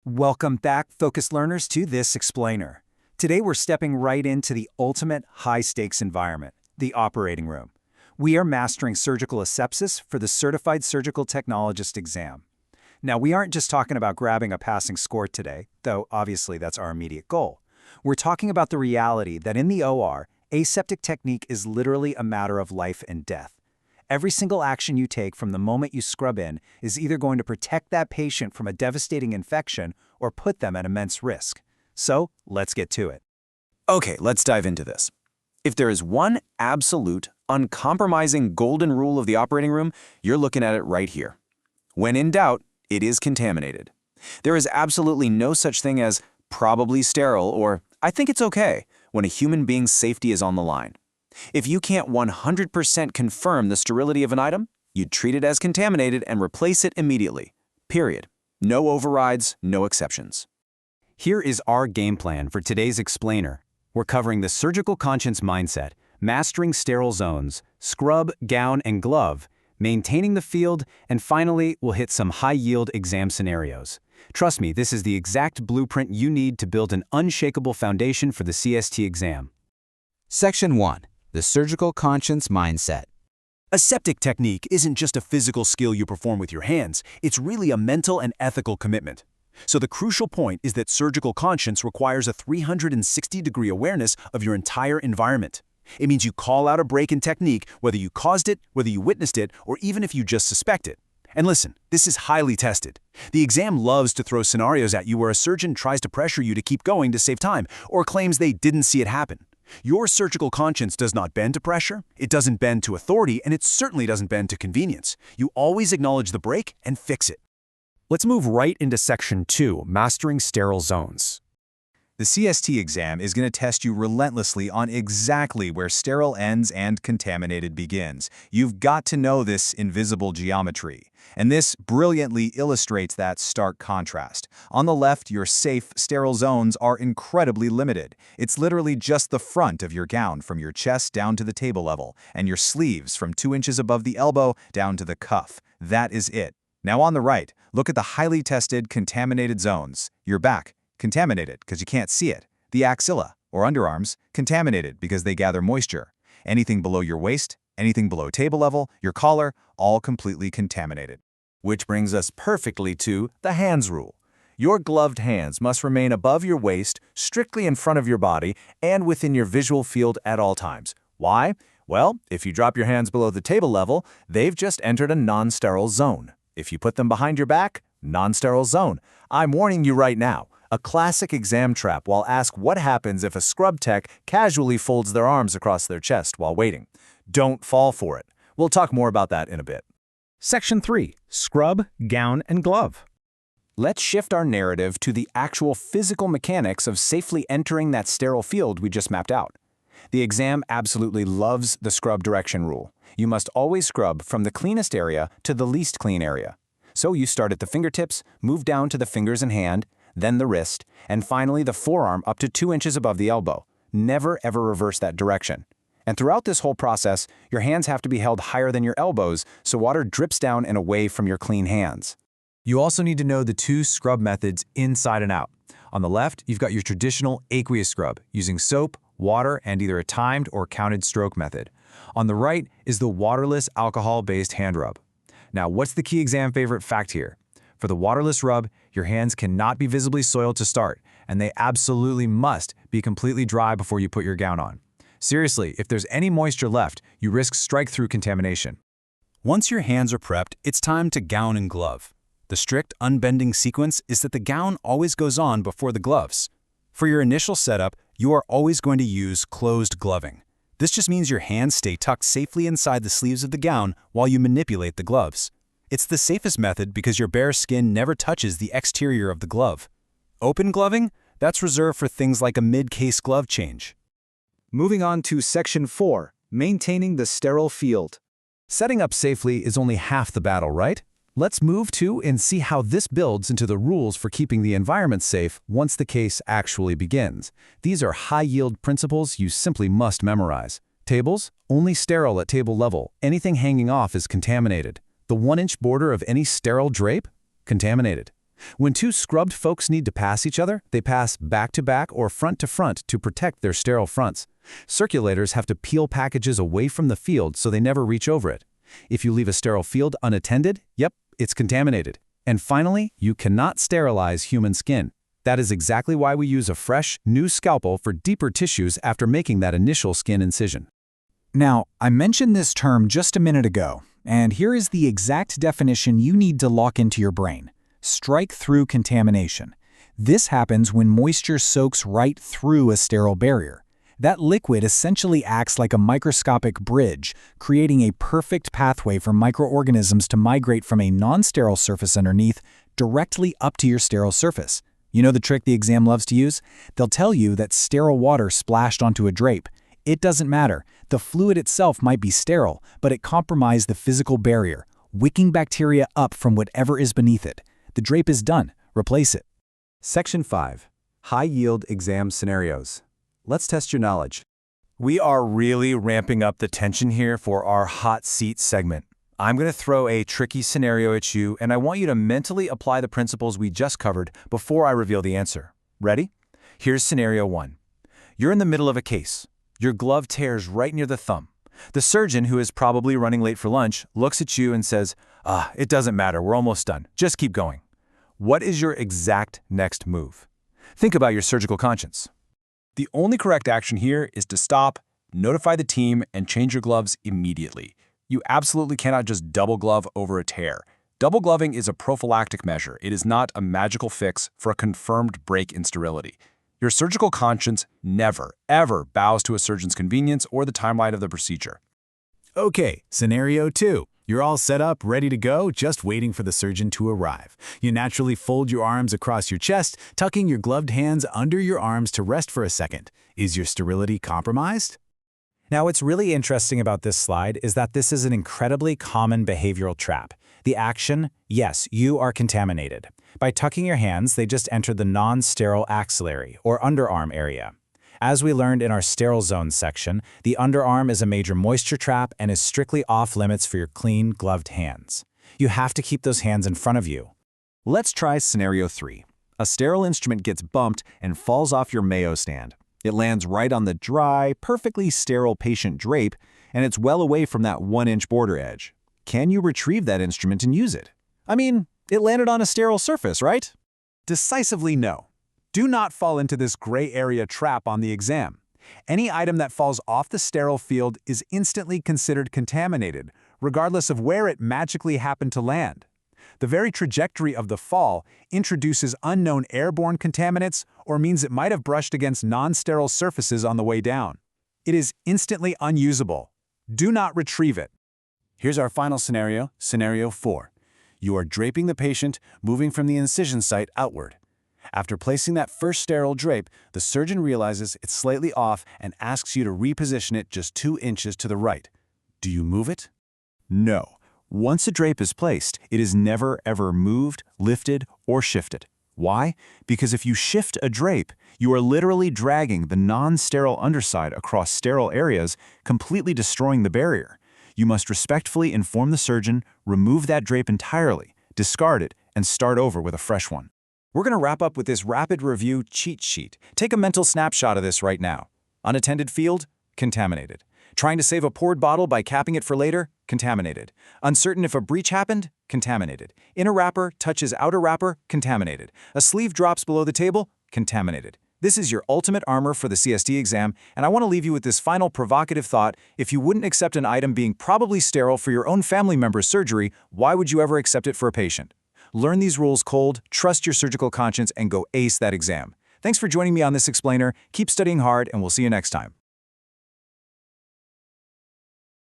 Welcome back, focused learners, to this explainer. Today we're stepping right into the ultimate high-stakes environment, the operating room. We are mastering surgical asepsis for the Certified Surgical Technologist exam. Now, we aren't just talking about grabbing a passing score today, though obviously that's our immediate goal. We're talking about the reality that in the OR, aseptic technique is literally a matter of life and death. Every single action you take from the moment you scrub in is either going to protect that patient from a devastating infection or put them at immense risk. So, let's get to it. Okay, let's dive into this. If there is one absolute, uncompromising golden rule of the operating room, you're looking at it right here. When in doubt, it is contaminated. There is absolutely no such thing as probably sterile or I think it's okay when a human being's safety is on the line. If you can't 100% confirm the sterility of an item, you'd treat it as contaminated and replace it immediately. Period. No overrides, no exceptions. Here is our game plan for today's explainer. We're covering the surgical conscience mindset, mastering sterile zones, scrub, gown, and glove, maintaining the field, and finally, we'll hit some high-yield exam scenarios. Trust me, this is the exact blueprint you need to build an unshakable foundation for the CST exam. Section 1. The Surgical Conscience Mindset. Aseptic technique isn't just a physical skill you perform with your hands, it's really a mental and ethical commitment. So the crucial point is that surgical conscience requires a 360-degree awareness of your entire environment. It means you call out a break in technique, whether you caused it, whether you witnessed it, or even if you just suspect it. And listen, this is highly tested. The exam loves to throw scenarios at you where a surgeon tries to pressure you to keep going to save time, or claims they didn't see it happen. Your surgical conscience does not bend to pressure, it doesn't bend to authority, and it certainly doesn't bend to convenience. You always acknowledge the break and fix it. Let's move right into Section 2, Mastering Sterile Zones. The CST exam is going to test you relentlessly on exactly where sterile ends and contaminated begins. You've got to know this invisible geometry. And this brilliantly illustrates that stark contrast. On the left, your safe, sterile zones are incredibly limited. It's literally just the front of your gown from your chest down to the table level, and your sleeves from 2 inches above the elbow down to the cuff. That is it. Now on the right, look at the highly tested, contaminated zones. Your back, contaminated because you can't see it. The axilla, or underarms, contaminated because they gather moisture. Anything below your waist, anything below table level, your collar, all completely contaminated. Which brings us perfectly to the hands rule. Your gloved hands must remain above your waist, strictly in front of your body, and within your visual field at all times. Why? Well, if you drop your hands below the table level, they've just entered a non-sterile zone. If you put them behind your back, non-sterile zone. I'm warning you right now. A classic exam trap while asked what happens if a scrub tech casually folds their arms across their chest while waiting. Don't fall for it. We'll talk more about that in a bit. Section 3, Scrub, Gown, and Glove. Let's shift our narrative to the actual physical mechanics of safely entering that sterile field we just mapped out. The exam absolutely loves the scrub direction rule. You must always scrub from the cleanest area to the least clean area. So you start at the fingertips, move down to the fingers and hand, then the wrist, and finally the forearm up to 2 inches above the elbow. Never ever reverse that direction. And throughout this whole process, your hands have to be held higher than your elbows so water drips down and away from your clean hands. You also need to know the 2 scrub methods inside and out. On the left, you've got your traditional aqueous scrub using soap, water, and either a timed or counted stroke method. On the right is the waterless alcohol-based hand rub. Now, what's the key exam favorite fact here? For the waterless rub, your hands cannot be visibly soiled to start, and they absolutely must be completely dry before you put your gown on. Seriously, if there's any moisture left, you risk strike-through contamination. Once your hands are prepped, it's time to gown and glove. The strict, unbending sequence is that the gown always goes on before the gloves. For your initial setup, you are always going to use closed gloving. This just means your hands stay tucked safely inside the sleeves of the gown while you manipulate the gloves. It's the safest method because your bare skin never touches the exterior of the glove. Open gloving? That's reserved for things like a mid-case glove change. Moving on to Section 4, Maintaining the Sterile Field. Setting up safely is only half the battle, right? Let's move to and see how this builds into the rules for keeping the environment safe once the case actually begins. These are high-yield principles you simply must memorize. Tables? Only sterile at table level. Anything hanging off is contaminated. The 1-inch border of any sterile drape? Contaminated. When two scrubbed folks need to pass each other, they pass back to back or front to front to protect their sterile fronts. Circulators have to peel packages away from the field so they never reach over it. If you leave a sterile field unattended, yep, it's contaminated. And finally, you cannot sterilize human skin. That is exactly why we use a fresh, new scalpel for deeper tissues after making that initial skin incision. Now, I mentioned this term just a minute ago, and here is the exact definition you need to lock into your brain. Strike-through contamination. This happens when moisture soaks right through a sterile barrier. That liquid essentially acts like a microscopic bridge, creating a perfect pathway for microorganisms to migrate from a non-sterile surface underneath directly up to your sterile surface. You know the trick the exam loves to use? They'll tell you that sterile water splashed onto a drape. It doesn't matter. The fluid itself might be sterile, but it compromised the physical barrier, wicking bacteria up from whatever is beneath it. The drape is done. Replace it. Section 5. High-yield exam scenarios. Let's test your knowledge. We are really ramping up the tension here for our hot seat segment. I'm going to throw a tricky scenario at you, and I want you to mentally apply the principles we just covered before I reveal the answer. Ready? Here's scenario 1. You're in the middle of a case. Your glove tears right near the thumb. The surgeon, who is probably running late for lunch, looks at you and says, it doesn't matter, we're almost done. Just keep going. What is your exact next move? Think about your surgical conscience. The only correct action here is to stop, notify the team, and change your gloves immediately. You absolutely cannot just double glove over a tear. Double gloving is a prophylactic measure. It is not a magical fix for a confirmed break in sterility. Your surgical conscience never, ever bows to a surgeon's convenience or the timeline of the procedure. Okay, scenario 2. You're all set up, ready to go, just waiting for the surgeon to arrive. You naturally fold your arms across your chest, tucking your gloved hands under your arms to rest for a second. Is your sterility compromised? Now, what's really interesting about this slide is that this is an incredibly common behavioral trap. The action, yes, you are contaminated. By tucking your hands, they just enter the non-sterile axillary, or underarm area. As we learned in our sterile zone section, the underarm is a major moisture trap and is strictly off-limits for your clean, gloved hands. You have to keep those hands in front of you. Let's try scenario 3. A sterile instrument gets bumped and falls off your Mayo stand. It lands right on the dry, perfectly sterile patient drape, and it's well away from that 1-inch border edge. Can you retrieve that instrument and use it? I mean, it landed on a sterile surface, right? Decisively no. Do not fall into this gray area trap on the exam. Any item that falls off the sterile field is instantly considered contaminated, regardless of where it magically happened to land. The very trajectory of the fall introduces unknown airborne contaminants or means it might have brushed against non-sterile surfaces on the way down. It is instantly unusable. Do not retrieve it. Here's our final scenario, scenario 4. You are draping the patient, moving from the incision site outward. After placing that first sterile drape, the surgeon realizes it's slightly off and asks you to reposition it just 2 inches to the right. Do you move it? No. Once a drape is placed, it is never ever moved, lifted, or shifted. Why? Because if you shift a drape, you are literally dragging the non-sterile underside across sterile areas, completely destroying the barrier. You must respectfully inform the surgeon, remove that drape entirely, discard it, and start over with a fresh one. We're going to wrap up with this rapid review cheat sheet. Take a mental snapshot of this right now. Unattended field? Contaminated. Trying to save a poured bottle by capping it for later? Contaminated. Uncertain if a breach happened? Contaminated. Inner wrapper touches outer wrapper? Contaminated. A sleeve drops below the table? Contaminated. This is your ultimate armor for the CST exam, and I want to leave you with this final provocative thought. If you wouldn't accept an item being probably sterile for your own family member's surgery, why would you ever accept it for a patient? Learn these rules cold, trust your surgical conscience, and go ace that exam. Thanks for joining me on this explainer. Keep studying hard, and we'll see you next time.